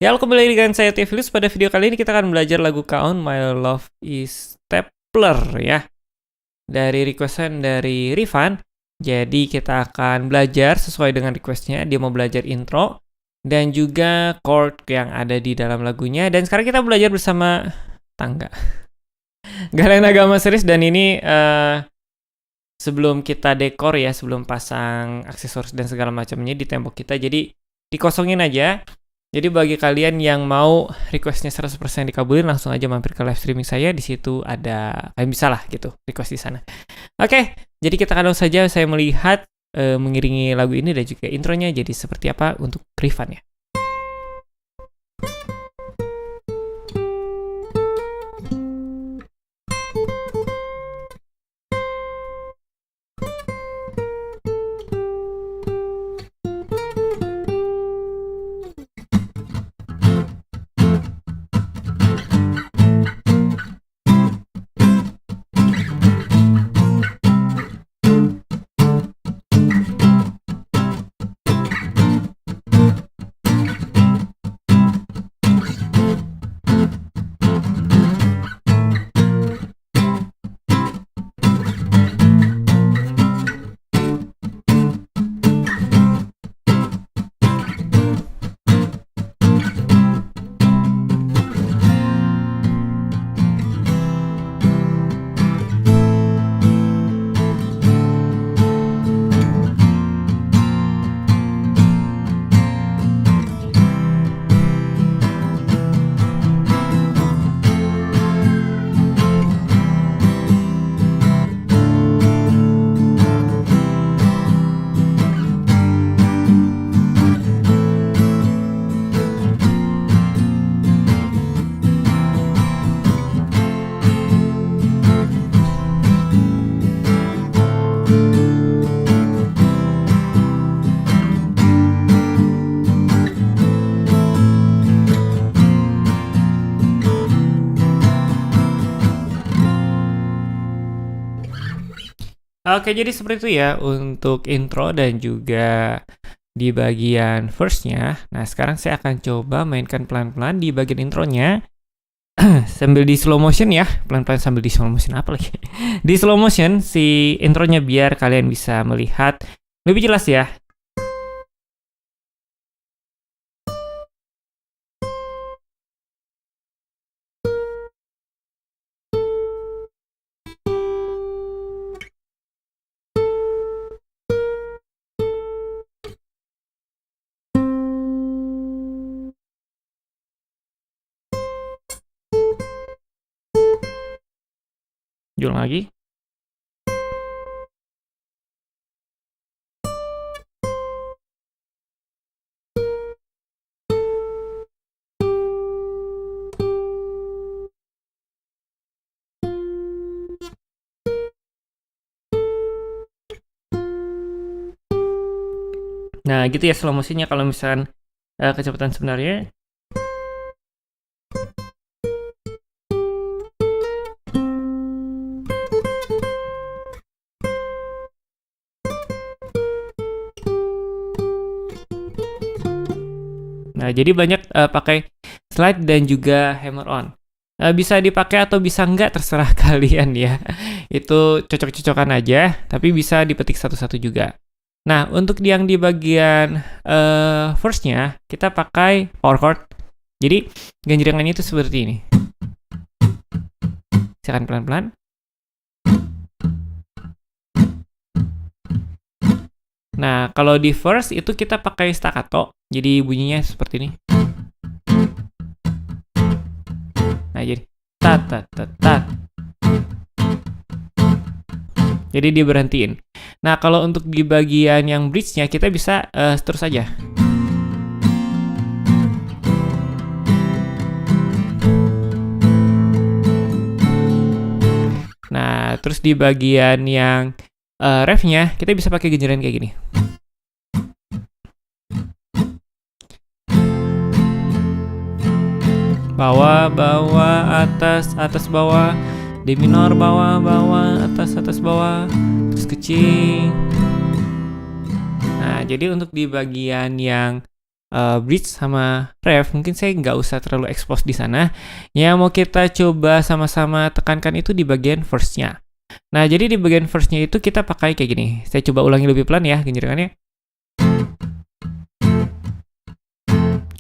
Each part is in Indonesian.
Ya, kembali lagi dengan saya Tevilus. Pada video kali ini kita akan belajar lagu Count My Love Is Stapler ya, dari requestan dari Rifan. Jadi kita akan belajar sesuai dengan requestnya. Dia mau belajar intro dan juga chord yang ada di dalam lagunya. Dan sekarang kita belajar bersama tangga Galen Agama Series. Dan ini sebelum kita dekor ya, sebelum pasang aksesoris dan segala macamnya di tembok kita, jadi dikosongin aja. Jadi bagi kalian yang mau requestnya 100% dikabulin, langsung aja mampir ke live streaming saya. Di situ ada, kalian bisa lah gitu request di sana. Oke, jadi kita akan langsung saja saya melihat mengiringi lagu ini dan juga intronya jadi seperti apa untuk Rifan ya. Oke, jadi seperti itu ya untuk intro dan juga di bagian verse-nya. Nah, sekarang saya akan coba mainkan pelan-pelan di bagian intronya. Sambil di slow motion ya, pelan-pelan sambil di slow motion apa lagi? Di slow motion si intronya biar kalian bisa melihat lebih jelas ya. Ulang lagi. Nah, gitu ya slow motionnya kalau misalkan kecepatan sebenarnya. Nah, jadi banyak pakai slide dan juga hammer on. Bisa dipakai atau bisa enggak terserah kalian ya. Itu cocok-cocokan aja, tapi bisa dipetik satu-satu juga. Nah, untuk yang di bagian verse-nya, kita pakai power chord. Jadi, ganjengannya itu seperti ini. Saya akan pelan-pelan. Nah, kalau di verse itu kita pakai staccato. Jadi bunyinya seperti ini. Nah, jadi tat tat tat tat. Jadi diberhentiin. Nah, kalau untuk di bagian yang bridge-nya kita bisa terus aja. Nah, terus di bagian yang ref-nya kita bisa pakai genjrean kayak gini. Bawah, bawah, atas, atas, bawah. D minor, bawah, bawah, atas, atas, bawah. Terus kecil. Nah, jadi untuk di bagian yang bridge sama ref, mungkin saya nggak usah terlalu expose di sana. Yang mau kita coba sama-sama tekankan itu di bagian first-nya. Nah, jadi di bagian first-nya itu kita pakai kayak gini. Saya coba ulangi lebih pelan ya, genjrekannya.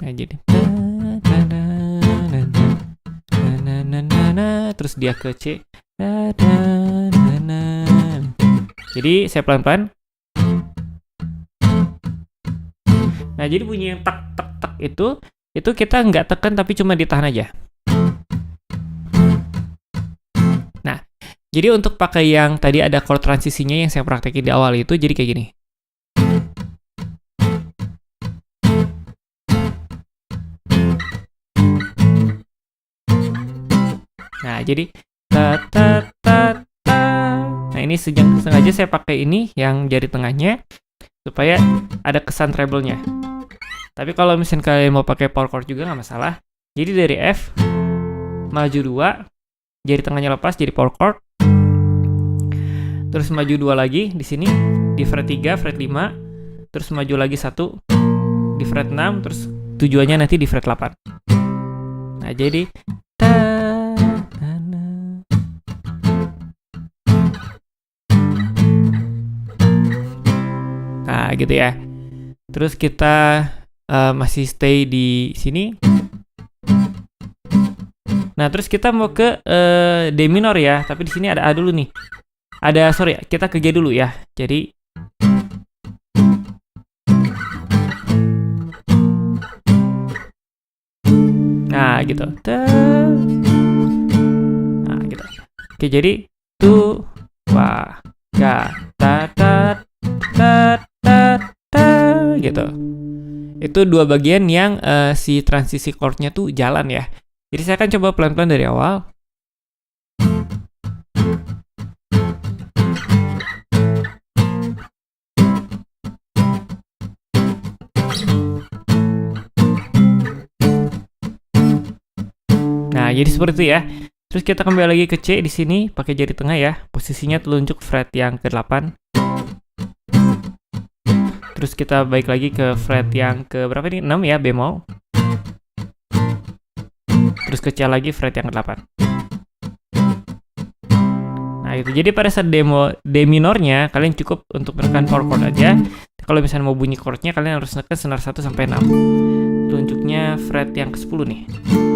Nah, jadi terus dia ke C. Jadi saya pelan-pelan. Nah, jadi bunyi yang tak tak tak itu kita nggak tekan tapi cuma ditahan aja. Nah, jadi untuk pakai yang tadi ada chord transisinya yang saya praktekin di awal itu jadi kayak gini. Nah, jadi ta ta ta ta. Nah, ini sengaja saya pakai ini yang jari tengahnya supaya ada kesan treble-nya. Tapi kalau misalnya kalian mau pakai power chord juga nggak masalah. Jadi dari F maju 2, jari tengahnya lepas jadi power chord. Terus maju 2 lagi di sini di fret 3, fret 5, terus maju lagi 1 di fret 6, terus tujuannya nanti di fret 8. Nah, jadi ta. Nah, gitu ya. Terus kita masih stay di sini. Nah, terus kita mau ke D minor ya, tapi di sini ada A dulu nih. Sorry, kita ke G dulu ya. Jadi nah, gitu. Nah, gitu. Oke, jadi tu wa ga ta ta ta ta ta gitu. Itu dua bagian yang si transisi chordnya tuh jalan ya. Jadi saya akan coba pelan-pelan dari awal. Nah, jadi seperti itu ya. Terus kita kembali lagi ke C di sini pakai jari tengah ya. Posisinya telunjuk fret yang ke-8. Terus kita balik lagi ke fret yang ke berapa nih? 6 ya, bemol. Terus ke C lagi fret yang ke-8. Nah, itu. Jadi pada saat D minornya kalian cukup untuk menekan power chord aja. Kalau misalnya mau bunyi chordnya kalian harus nekan senar 1 sampai 6. Telunjuknya fret yang ke-10 nih.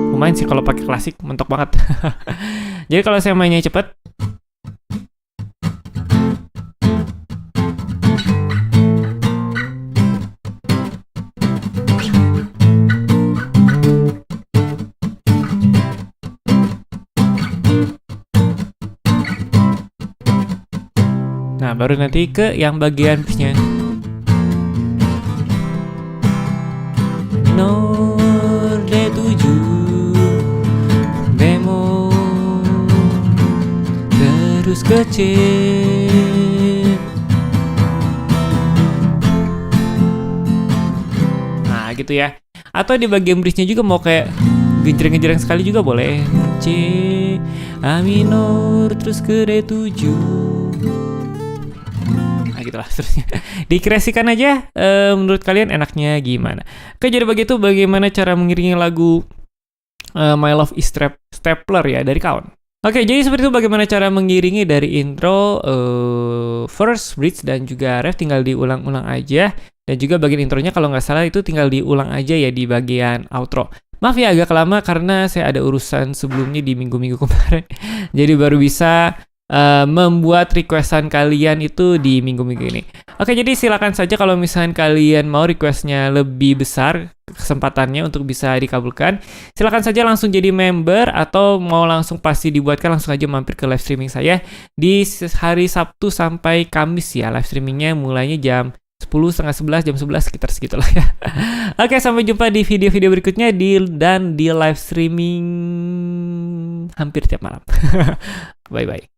Lumayan sih kalau pakai klasik, mentok banget. Jadi kalau saya mainnya cepet, nah baru nanti ke yang bagian pitch-nya. Minor D7 bemol terus ke C. Nah gitu ya. Atau di bagian bridge-nya juga mau kayak gejreng-gejreng sekali juga boleh. C A minor terus ke D7. Nah gitulah seterusnya. Dikreasikan aja menurut kalian enaknya gimana. Oke, jadi begitu bagaimana cara mengiringi lagu My Love is Stapler ya dari Kaon. Oke, jadi seperti itu bagaimana cara mengiringi dari intro, verse, bridge, dan juga ref. Tinggal diulang-ulang aja. Dan juga bagian intronya kalau nggak salah itu tinggal diulang aja ya di bagian outro. Maaf ya agak lama karena saya ada urusan sebelumnya di minggu-minggu kemarin. Jadi baru bisa membuat requestan kalian itu di minggu-minggu ini. Oke, jadi silakan saja kalau misalnya kalian mau requestnya lebih besar kesempatannya untuk bisa dikabulkan, silakan saja langsung jadi member atau mau langsung pasti dibuatkan langsung aja mampir ke live streaming saya di hari Sabtu sampai Kamis ya. Live streamingnya mulainya jam 10, setengah 11, jam 11 sekitar segitulah ya. Oke, sampai jumpa di video-video berikutnya dan di live streaming hampir tiap malam. Bye-bye.